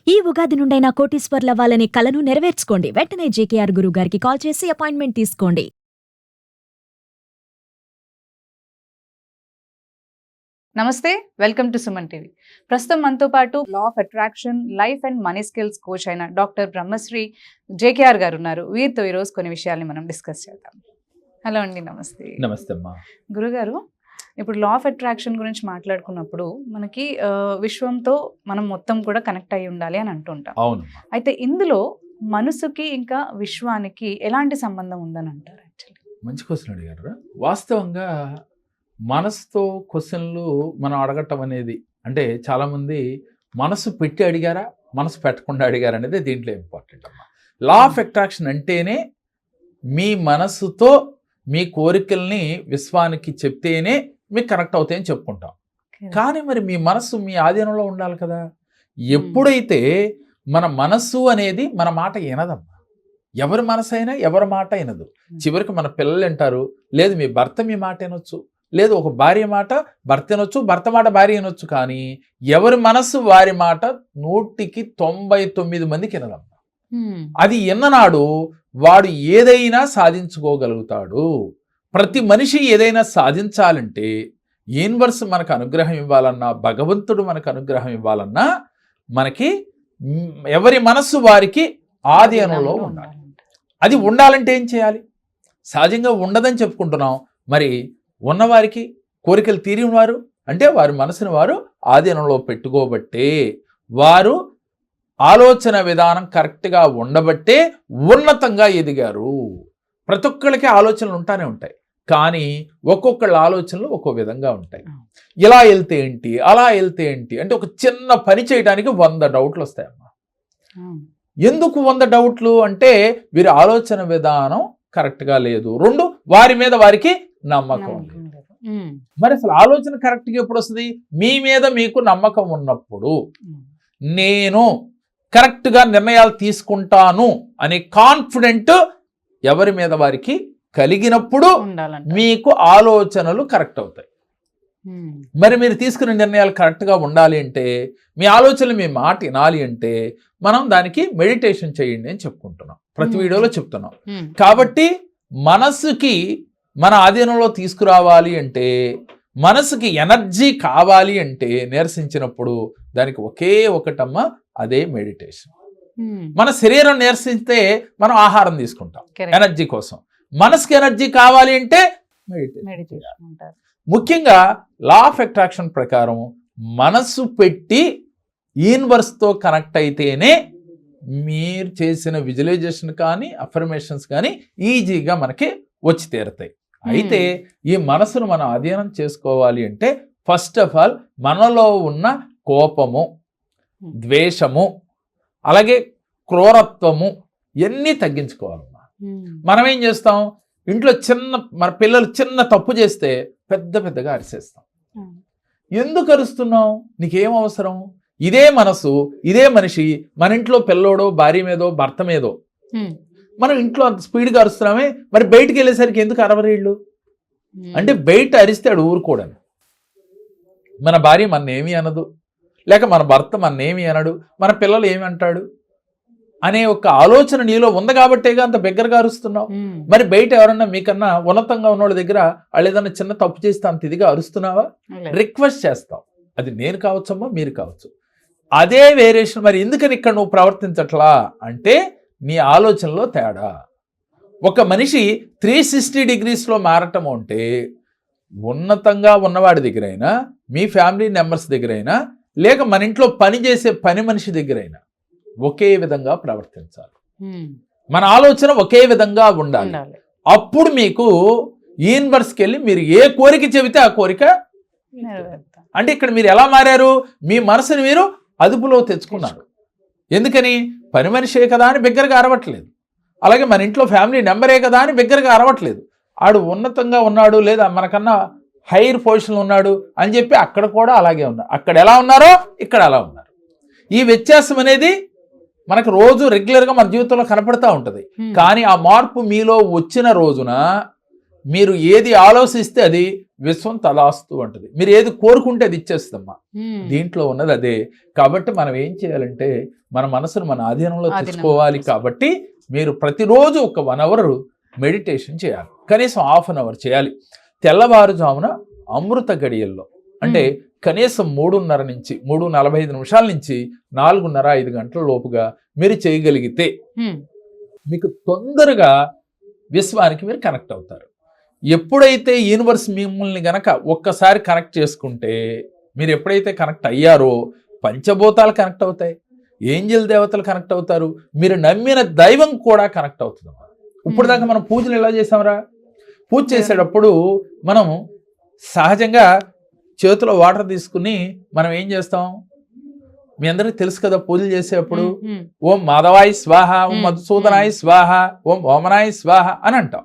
ఈ ఉగాది నుండైనా కోటీశ్వర్లవ్వాలనే కలను నెరవేర్చుకోండి. వెంటనే జేకేఆర్ గురువు గారికి కాల్ చేసి అపాయింట్మెంట్ తీసుకోండి. నమస్తే, వెల్కమ్ టు సుమన్ టీవీ. ప్రస్తుతం మనతో పాటు law of attraction, life and money skills coach అయిన డాక్టర్ బ్రహ్మశ్రీ జేకేఆర్ గారు ఉన్నారు. వీరితో ఈరోజు కొన్ని విషయాల్ని మనం డిస్కస్ చేద్దాం. హలో అండి, నమస్తే. నమస్తే అమ్మా. గురుగారు, ఇప్పుడు లా ఆఫ్ అట్రాక్షన్ గురించి మాట్లాడుకున్నప్పుడు మనకి విశ్వంతో మనం మొత్తం కూడా కనెక్ట్ అయి ఉండాలి అని అంటుంటాం. అవును. అయితే ఇందులో మనసుకి ఇంకా విశ్వానికి ఎలాంటి సంబంధం ఉందని అంటారు? యాక్చువల్లీ మంచి క్వశ్చన్ అడిగారు. వాస్తవంగా మనసుతో క్వశ్చన్లు మనం అడగటం అనేది, అంటే చాలామంది మనసు పెట్టి అడిగారా, మనసు పెట్టకుండా అడిగారా అనేది దీంట్లో ఇంపార్టెంట్ అమ్మా. లా ఆఫ్ అట్రాక్షన్ అంటేనే మీ మనసుతో మీ కోరికల్ని విశ్వానికి చెప్తేనే మీకు కనెక్ట్ అవుతాయని చెప్పుకుంటాం. కానీ మరి మీ మనసు మీ ఆధీనంలో ఉండాలి కదా. ఎప్పుడైతే మన మనస్సు అనేది మన మాట వినదమ్మా. ఎవరి మనసు అయినా ఎవరి మాట వినదు. చివరికి మన పిల్లలు వింటారు, లేదు మీ భర్త మీ మాట వినొచ్చు, లేదు ఒక భార్య మాట భర్త వినొచ్చు, భర్త మాట భార్య వినొచ్చు. కానీ ఎవరి మనస్సు వారి మాట 100కి 99 మందికి వినదమ్మా. అది విన్ననాడు వాడు ఏదైనా సాధించుకోగలుగుతాడు. ప్రతి మనిషి ఏదైనా సాధించాలంటే యూనివర్స్ మనకు అనుగ్రహం ఇవ్వాలన్నా, భగవంతుడు మనకు అనుగ్రహం ఇవ్వాలన్నా మనకి ఎవరి మనస్సు వారికి ఆధీనంలో ఉండాలి. అది ఉండాలంటే ఏం చేయాలి? సహజంగా ఉండదని చెప్పుకుంటున్నాం. మరి ఉన్నవారికి కోరికలు తీరినవారు అంటే వారి మనసుని వారు ఆధీనంలో పెట్టుకోబట్టే, వారు ఆలోచన విధానం కరెక్ట్గా ఉండబట్టే ఉన్నతంగా ఎదిగారు. ప్రతి ఒక్కళ్ళకి ఆలోచనలు ఉంటానే ఉంటాయి, కానీ ఒక్కొక్కళ్ళ ఆలోచనలు ఒక్కో విధంగా ఉంటాయి. ఇలా వెళ్తే ఏంటి, అలా వెళ్తే ఏంటి అంటే ఒక చిన్న పని చేయడానికి 100 డౌట్లు వస్తాయమ్మా. ఎందుకు 100 డౌట్లు అంటే వీరి ఆలోచన విధానం కరెక్ట్గా లేదు, 2 వారి మీద వారికి నమ్మకం లేదు. మరి అసలు ఆలోచన కరెక్ట్గా ఎప్పుడు వస్తుంది? మీ మీద మీకు నమ్మకం ఉన్నప్పుడు, నేను కరెక్ట్గా నిర్ణయాలు తీసుకుంటాను అనే కాన్ఫిడెంట్ ఎవరి మీద వారికి కలిగినప్పుడు మీకు ఆలోచనలు కరెక్ట్ అవుతాయి. మరి మీరు తీసుకునే నిర్ణయాలు కరెక్ట్గా ఉండాలి అంటే, మీ ఆలోచనలు మీ మాట వినాలి అంటే మనం దానికి మెడిటేషన్ చేయండి అని చెప్పుకుంటున్నాం, ప్రతి వీడియోలో చెప్తున్నాం. కాబట్టి మనసుకి మన ఆధీనంలో తీసుకురావాలి అంటే, మనసుకి ఎనర్జీ కావాలి అంటే, నీరసించినప్పుడు దానికి ఒకే ఒకటమ్మ, అదే మెడిటేషన్. మన శరీరం నీరసిస్తే మనం ఆహారం తీసుకుంటాం ఎనర్జీ కోసం. మనసుకి ఎనర్జీ కావాలి అంటే మెడిటేషన్. ముఖ్యంగా లా ఆఫ్ అట్రాక్షన్ ప్రకారం మనసు పెట్టి యూనివర్స్తో కనెక్ట్ అయితేనే మీరు చేసిన విజువలైజేషన్ కానీ అఫర్మేషన్స్ కానీ ఈజీగా మనకి వచ్చి తీరుతాయి. అయితే ఈ మనసును మనం అధీనం చేసుకోవాలి అంటే ఫస్ట్ ఆఫ్ ఆల్ మనలో ఉన్న కోపము, ద్వేషము, అలాగే క్రూరత్వము ఇవన్నీ తగ్గించుకోవాలమ్మా. మనం ఏం చేస్తాం, ఇంట్లో మన పిల్లలు చిన్న తప్పు చేస్తే పెద్దగా అరిసేస్తాం. ఎందుకు అరుస్తున్నావు? నీకేం అవసరం? ఇదే మనసు, ఇదే మనిషి మన ఇంట్లో పిల్లోడో, భార్య మీదో, భర్త మీదో మనం ఇంట్లో అంత స్పీడ్గా అరుస్తున్నామే, మరి బయటికి వెళ్ళేసరికి ఎందుకు అరవరేళ్ళు? అంటే బయట అరిస్తాడు ఊరుకోడని. మన భార్య మన్నేమీ అనదు, లేక మన భర్త మన్నేమీ అనడు, మన పిల్లలు ఏమి అంటాడు అనే ఒక ఆలోచన నీలో ఉంది కాబట్టేగా అంత బిగ్గరగా అరుస్తున్నావు. మరి బయట ఎవరన్నా మీకన్నా ఉన్నతంగా ఉన్న వాళ్ళ దగ్గర వాళ్ళు ఏదన్నా చిన్న తప్పు చేస్తే అంత ఇదిగా అరుస్తున్నావా? రిక్వెస్ట్ చేస్తావు. అది నేను కావచ్చమ్మా, మీరు కావచ్చు, అదే వేరియేషన్. మరి ఎందుకని ఇక్కడ నువ్వు ప్రవర్తించట్లా అంటే నీ ఆలోచనలో తేడా. ఒక మనిషి 360 డిగ్రీస్లో మారటం అంటే ఉన్నతంగా ఉన్నవాడి దగ్గరైనా, మీ ఫ్యామిలీ మెంబర్స్ దగ్గరైనా, లేక మన ఇంట్లో పని చేసే పని మనిషి దగ్గరైనా ఒకే విధంగా ప్రవర్తించాలి. మన ఆలోచన ఒకే విధంగా ఉండాలి. అప్పుడు మీకు యూనివర్స్కి వెళ్ళి మీరు ఏ కోరిక చెబితే ఆ కోరిక. అంటే ఇక్కడ మీరు ఎలా మారారు? మీ మనసుని మీరు అదుపులో తెచ్చుకున్నారు. ఎందుకని? పని మనిషే కదా అని బిగ్గరగా అరవట్లేదు, అలాగే మన ఇంట్లో ఫ్యామిలీ మెంబరే కదా అని బిగ్గరగా అరవట్లేదు. ఆడు ఉన్నతంగా ఉన్నాడు, లేదా మనకన్నా హైయర్ పొజిషన్లో ఉన్నాడు అని చెప్పి అక్కడ కూడా అలాగే ఉన్నారు. అక్కడ ఎలా ఉన్నారో ఇక్కడ అలా ఉన్నారు. ఈ వ్యత్యాసం అనేది మనకు రోజు రెగ్యులర్గా మన జీవితంలో కనపడతా ఉంటుంది. కానీ ఆ మార్పు మీలో వచ్చిన రోజున మీరు ఏది ఆలోచిస్తే అది విశ్వం తదాస్తు అంటది. మీరు ఏది కోరుకుంటే అది ఇచ్చేస్తమ్మా. దీంట్లో ఉన్నది అదే. కాబట్టి మనం ఏం చేయాలంటే మన మనసును మన ఆధీనంలో తెచ్చుకోవాలి. కాబట్టి మీరు ప్రతిరోజు ఒక 1 అవర్ మెడిటేషన్ చేయాలి, కనీసం ½ an hour చేయాలి. తెల్లవారుజామున అమృత గడియల్లో, అంటే కనీసం 3:30 నుంచి 3:45 నిమిషాల నుంచి 4:30-5 గంటల లోపుగా మీరు చేయగలిగితే మీకు తొందరగా విశ్వానికి మీరు కనెక్ట్ అవుతారు. ఎప్పుడైతే యూనివర్స్ మిమ్మల్ని గనక ఒక్కసారి కనెక్ట్ చేసుకుంటే, మీరు ఎప్పుడైతే కనెక్ట్ అయ్యారో పంచభూతాలు కనెక్ట్ అవుతాయి, ఏంజల్ దేవతలు కనెక్ట్ అవుతారు, మీరు నమ్మిన దైవం కూడా కనెక్ట్ అవుతుంది. ఇప్పుడు దాకా మనం పూజలు ఎలా చేసామరా? పూజ చేసేటప్పుడు మనం సహజంగా చేతిలో వాటర్ తీసుకుని మనం ఏం చేస్తాం? మీ అందరికీ తెలుసు కదా, పూజలు చేసేటప్పుడు ఓం మాధవాయ స్వాహ, ఓం మధుసూదనాయ స్వాహ, ఓం ఓమనాయ స్వాహ అని అంటాం.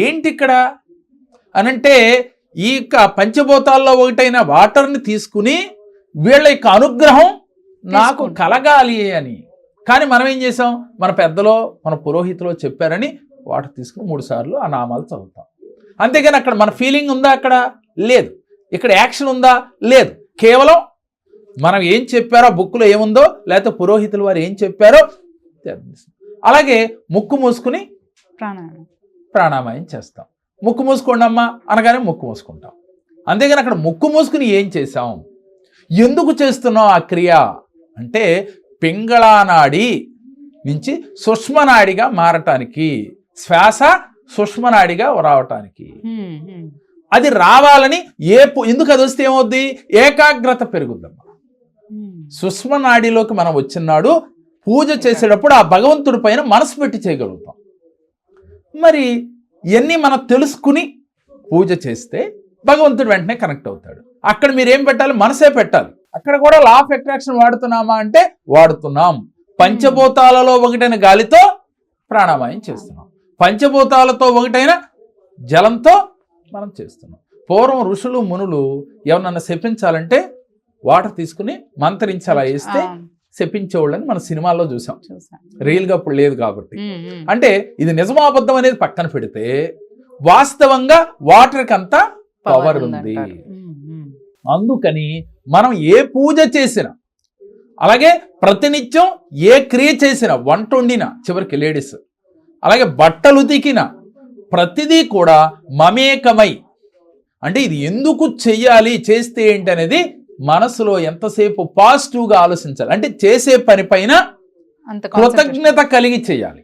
ఏంటి ఇక్కడ అనంటే ఈ పంచభూతాల్లో ఒకటైన వాటర్ని తీసుకుని వీళ్ళ యొక్క అనుగ్రహం నాకు కలగాలి అని. కానీ మనం ఏం చేసాం? మన పెద్దలో మన పురోహితులో చెప్పారని వాటర్ తీసుకుని 3 సార్లు ఆ నామాలు చదువుతాం. అంతేగాని అక్కడ మన ఫీలింగ్ ఉందా? అక్కడ లేదు. ఇక్కడ యాక్షన్ ఉందా? లేదు. కేవలం మనం ఏం చెప్పారో, బుక్లో ఏముందో, లేకపోతే పురోహితులు వారు ఏం చెప్పారో. అలాగే ముక్కు మూసుకుని ప్రాణాయామం చేస్తాం. ముక్కు మూసుకోండి అమ్మా అనగానే ముక్కు మూసుకుంటాం. అంతేగాని అక్కడ ముక్కు మూసుకుని ఏం చేసాం, ఎందుకు చేస్తున్నాం ఆ క్రియ అంటే పింగళానాడి నుంచి సూక్ష్మనాడిగా మారటానికి, శ్వాస సూక్ష్మనాడిగా రావటానికి. అది రావాలని ఎందుకు అది వస్తే ఏమవుద్ది? ఏకాగ్రత పెరుగుద్దమ్మా. సూక్ష్మనాడిలోకి మనం వచ్చినాడు పూజ చేసేటప్పుడు ఆ భగవంతుడి పైన మనసు పెట్టి చేయగలుగుతాం. మరి ఇవన్నీ మనం తెలుసుకుని పూజ చేస్తే భగవంతుడు వెంటనే కనెక్ట్ అవుతాడు. అక్కడ మీరేం పెట్టాలి? మనసే పెట్టాలి. అక్కడ కూడా లా ఆఫ్ అట్రాక్షన్ వాడుతున్నామా అంటే వాడుతున్నాం. పంచభూతాలలో ఒకటైన గాలితో ప్రాణాయామం చేస్తున్నాం, పంచభూతాలతో ఒకటైన జలంతో మనం చేస్తున్నాం. పూర్వం ఋషులు మునులు ఎవరన్నా శపించాలంటే వాటర్ తీసుకుని మంత్రించాలా వేస్తే శపించేవాళ్ళని మన సినిమాల్లో చూసాం. రియల్గా ఇప్పుడు లేదు కాబట్టి. అంటే ఇది నిజమో అబద్ధం అనేది పక్కన పెడితే వాస్తవంగా వాటర్కి అంతా పవర్ ఉంది. అందుకని మనం ఏ పూజ చేసినా, అలాగే ప్రతినిత్యం ఏ క్రియ చేసినా, వంట వండినా, చివరికి లేడీస్ అలాగే బట్టలు ఉతికినా, ప్రతిదీ కూడా మమేకమై, అంటే ఇది ఎందుకు చెయ్యాలి, చేస్తే ఏంటి అనేది మనసులో ఎంతసేపు పాజిటివ్గా ఆలోచించాలి. అంటే చేసే పని పైన కృతజ్ఞత కలిగి చేయాలి.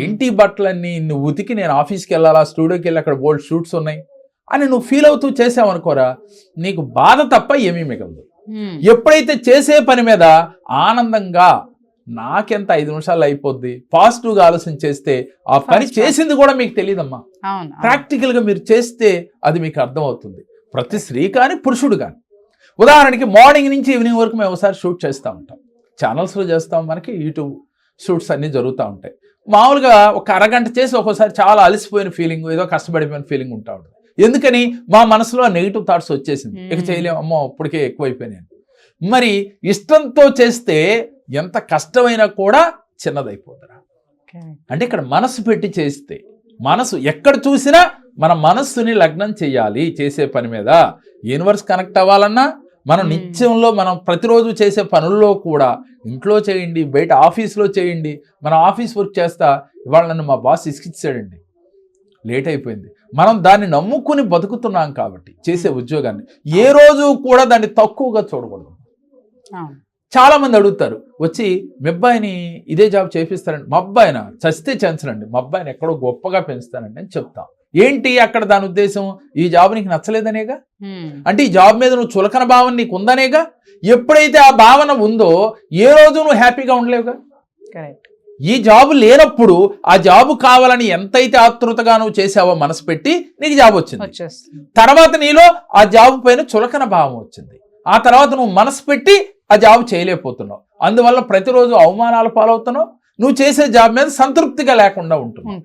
ఏంటి బట్టలన్నీ నువ్వు ఉతికి నేను ఆఫీస్కి వెళ్ళాలా, స్టూడియోకి వెళ్ళి అక్కడ బోల్డ్ షూట్స్ ఉన్నాయి అని నువ్వు ఫీల్ అవుతూ చేసావనుకోరా, నీకు బాధ తప్ప ఏమీ మిగలదు. ఎప్పుడైతే చేసే పని మీద ఆనందంగా నాకెంత 5 నిమిషాలు అయిపోద్ది పాజిటివ్గా ఆలోచన చేస్తే ఆ పని చేసింది కూడా మీకు తెలియదమ్మా. ప్రాక్టికల్గా మీరు చేస్తే అది మీకు అర్థమవుతుంది. ప్రతి స్త్రీ కానీ పురుషుడు కానీ. ఉదాహరణకి మార్నింగ్ నుంచి ఈవినింగ్ వరకు మేము ఒకసారి షూట్ చేస్తూ ఉంటాం, ఛానల్స్లో చేస్తాం, మనకి యూట్యూబ్ షూట్స్ అన్నీ జరుగుతూ ఉంటాయి. మామూలుగా ఒక అరగంట చేసి ఒక్కోసారి చాలా అలసిపోయిన ఫీలింగ్, ఏదో కష్టపడిపోయిన ఫీలింగ్ ఉంటా ఉంటుంది. ఎందుకని? మా మనసులో నెగిటివ్ థాట్స్ వచ్చేసింది, ఇక చేయలేము, అమ్మో ఇప్పటికే ఎక్కువైపోయినాయి. మరి ఇష్టంతో చేస్తే ఎంత కష్టమైనా కూడా చిన్నదైపోతారా. అంటే ఇక్కడ మనసు పెట్టి చేస్తే, మనసు ఎక్కడ చూసినా మన మనస్సుని లగ్నం చేయాలి చేసే పని మీద. యూనివర్స్ కనెక్ట్ అవ్వాలన్నా మనం నిత్యంలో మనం ప్రతిరోజు చేసే పనుల్లో కూడా, ఇంట్లో చేయండి, బయట ఆఫీస్లో చేయండి. మనం ఆఫీస్ వర్క్ చేస్తా, ఇవాళ నన్ను మా బాస్ ఇసుకిచ్చాడండి, లేట్ అయిపోయింది. మనం దాన్ని నమ్ముకుని బతుకుతున్నాం కాబట్టి చేసే ఉద్యోగాన్ని ఏ రోజు కూడా దాన్ని తక్కువగా చూడకూడదు. చాలా మంది అడుగుతారు వచ్చి, మీ అబ్బాయిని ఇదే జాబ్ చేపిస్తారండి. మా అబ్బాయిన చస్తే చేయించనండి, మా అబ్బాయిని ఎక్కడో గొప్పగా పెంచుతానండి అని చెప్తాం. ఏంటి అక్కడ దాని ఉద్దేశం? ఈ జాబ్ నీకు నచ్చలేదనేగా, అంటే ఈ జాబ్ మీద నువ్వు చులకన భావన నీకు ఉందనేగా. ఎప్పుడైతే ఆ భావన ఉందో ఏ రోజు నువ్వు హ్యాపీగా ఉండలేవుగా. ఈ జాబ్ లేనప్పుడు ఆ జాబ్ కావాలని ఎంతైతే ఆతృతగా నువ్వు చేసావో మనసు పెట్టి, నీకు జాబ్ వచ్చింది. తర్వాత నీలో ఆ జాబ్ పైన చులకన భావం వచ్చింది. ఆ తర్వాత నువ్వు మనసు పెట్టి ఆ జాబ్ చేయలేకపోతున్నావు. అందువల్ల ప్రతిరోజు అవమానాలు పాలవుతున్నావు. నువ్వు చేసే జాబ్ మీద సంతృప్తిగా లేకుండా ఉంటుంది.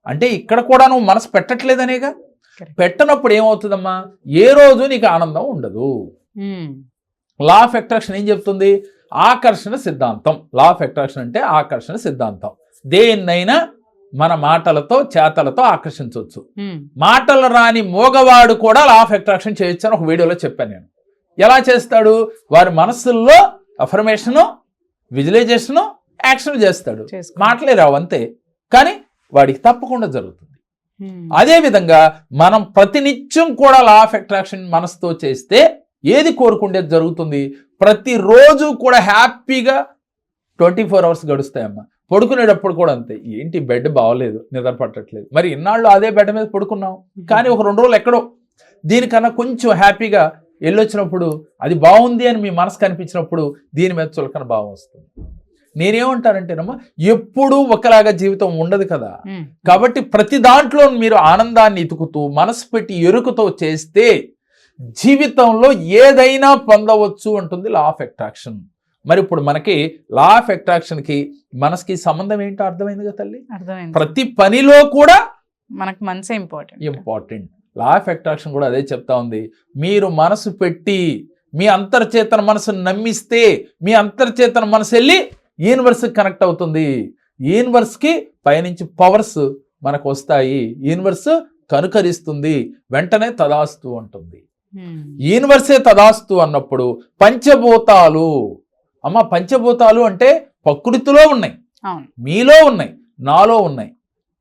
అంటే ఇక్కడ కూడా నువ్వు మనసు పెట్టట్లేదనేగా. పెట్టనప్పుడు ఏమవుతుందమ్మా, ఏ రోజు నీకు ఆనందం ఉండదు. లా ఆఫ్ అట్రాక్షన్ ఏం చెప్తుంది? ఆకర్షణ సిద్ధాంతం. లా ఆఫ్ అట్రాక్షన్ అంటే ఆకర్షణ సిద్ధాంతం. దేన్నైనా మన మాటలతో చేతలతో ఆకర్షించవచ్చు. ఉమ్, మాటలు రాని మోగవాడు కూడా లా ఆఫ్ అట్రాక్షన్ చేయొచ్చు అని ఒక వీడియోలో చెప్పాను నేను. ఎలా చేస్తాడు? వారి మనస్సుల్లో అఫర్మేషను, విజువలైజేషను, యాక్షన్ చేస్తాడు. చేసుకో. మాటలే రావు అంతే, కానీ వాడికి తప్పకుండా జరుగుతుంది. ఉమ్, అదేవిధంగా మనం ప్రతినిత్యం కూడా లా ఆఫ్ అట్రాక్షన్ మనసుతో చేస్తే ఏది కోరుకుండేది జరుగుతుంది. ప్రతిరోజు కూడా హ్యాపీగా 24 అవర్స్ గడుస్తాయమ్మా. పడుకునేటప్పుడు కూడా అంతే. ఏంటి బెడ్ బాగోలేదు, నిద్ర పట్టట్లేదు, మరి ఇన్నాళ్ళు అదే బెడ్ మీద పడుకున్నాం, కానీ ఒక 2 రోజులు ఎక్కడో దీనికన్నా కొంచెం హ్యాపీగా వెళ్ళొచ్చినప్పుడు అది బాగుంది అని మీ మనసు కనిపించినప్పుడు దీని మీద చులకన భావం వస్తుంది. నేనేమంటానంటేనమ్మా, ఎప్పుడూ ఒకలాగా జీవితం ఉండదు కదా. ఉమ్, కాబట్టి ప్రతి దాంట్లో మీరు ఆనందాన్ని ఇతుకుతూ మనసు పెట్టి ఎరుకతో చేస్తే జీవితంలో ఏదైనా పొందవచ్చు అంటుంది లా ఆఫ్ అట్రాక్షన్. మరి ఇప్పుడు మనకి లా ఆఫ్ అట్రాక్షన్కి మనసుకి సంబంధం ఏంటో అర్థమైంది కదా తల్లి. అర్థమైంది. ప్రతి పనిలో కూడా మనకు మనసే important. Important. Law of attraction కూడా అదే చెప్తా ఉంది. మీరు మనసు పెట్టి మీ అంతర్చేతన మనసును నమ్మిస్తే మీ అంతర్చేతన మనసు వెళ్ళి యూనివర్స్కి కనెక్ట్ అవుతుంది. యూనివర్స్కి పైనుంచి పవర్స్ మనకు వస్తాయి. యూనివర్స్ కనుకరిస్తుంది, వెంటనే తదాస్తు అంటుంది. ఉమ్, యూనివర్సే తదాస్తు అన్నప్పుడు పంచభూతాలు, అమ్మ పంచభూతాలు అంటే ప్రకృతిలో ఉన్నాయి, అవును. మీలో ఉన్నాయి, నాలో ఉన్నాయి.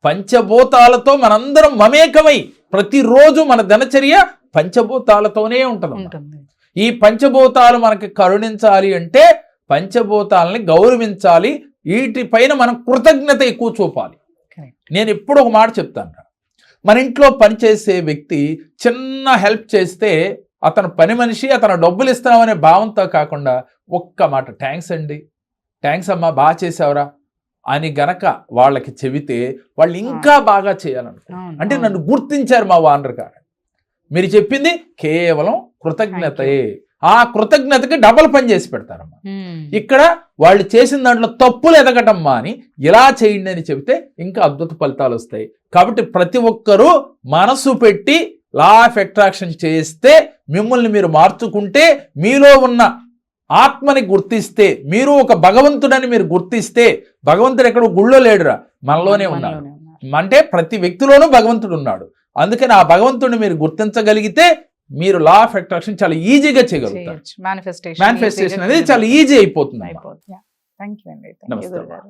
పంచభూతాలతో మనందరం మమేకమై ప్రతిరోజు మన దినచర్య పంచభూతాలతోనే ఉంటుంది. ఉంటుంది. ఈ పంచభూతాలు మనకి కరుణించాలి అంటే పంచభూతాలని గౌరవించాలి. వీటిపైన మనం కృతజ్ఞత ఎక్కువ చూపాలి. Correct. నేను ఎప్పుడు ఒక మాట చెప్తాను, మన ఇంట్లో పనిచేసే వ్యక్తి చిన్న హెల్ప్ చేస్తే అతను పని మనిషి, అతను డబ్బులు ఇస్తామనే భావంతో కాకుండా ఒక్క మాట థ్యాంక్స్ అండి, థ్యాంక్స్ అమ్మా, బాగా చేసావురా అని గనక వాళ్ళకి చెబితే వాళ్ళు ఇంకా బాగా చేయాలనుకుంటారు. అవును, అంటే అవును. నన్ను గుర్తించారు మా ఓనర్ గారు. మీరు చెప్పింది కేవలం కృతజ్ఞతయే. ఆ కృతజ్ఞతకి డబల్ పని చేసి పెడతారమ్మా. ఉమ్, ఇక్కడ వాళ్ళు చేసిన దాంట్లో తప్పులు ఎదగటమ్మా అని ఇలా చేయండి అని చెబితే ఇంకా అద్భుత ఫలితాలు వస్తాయి. కాబట్టి ప్రతి ఒక్కరూ మనసు పెట్టి లా ఆఫ్ అట్రాక్షన్ చేస్తే మిమ్మల్ని మీరు మార్చుకుంటే, మీలో ఉన్న ఆత్మని గుర్తిస్తే, మీరు ఒక భగవంతుడని మీరు గుర్తిస్తే, భగవంతుడు ఎక్కడ గుళ్ళో లేడురా, మనలోనే ఉన్నాడు. మనలోనే ఉన్నారు. అంటే ప్రతి వ్యక్తిలోనూ భగవంతుడు ఉన్నాడు. అందుకని ఆ భగవంతుడిని మీరు గుర్తించగలిగితే మీరు లా ఆఫ్ అట్రాక్షన్ చాలా ఈజీగా చేయగలుగుతారు. మేనిఫెస్టేషన్ మేనిఫెస్టేషన్ అనేది చాలా ఈజీ అయిపోతుంది. అయిపోతుంది. థ్యాంక్ యూ అండి. నమస్తే. గురుగారు.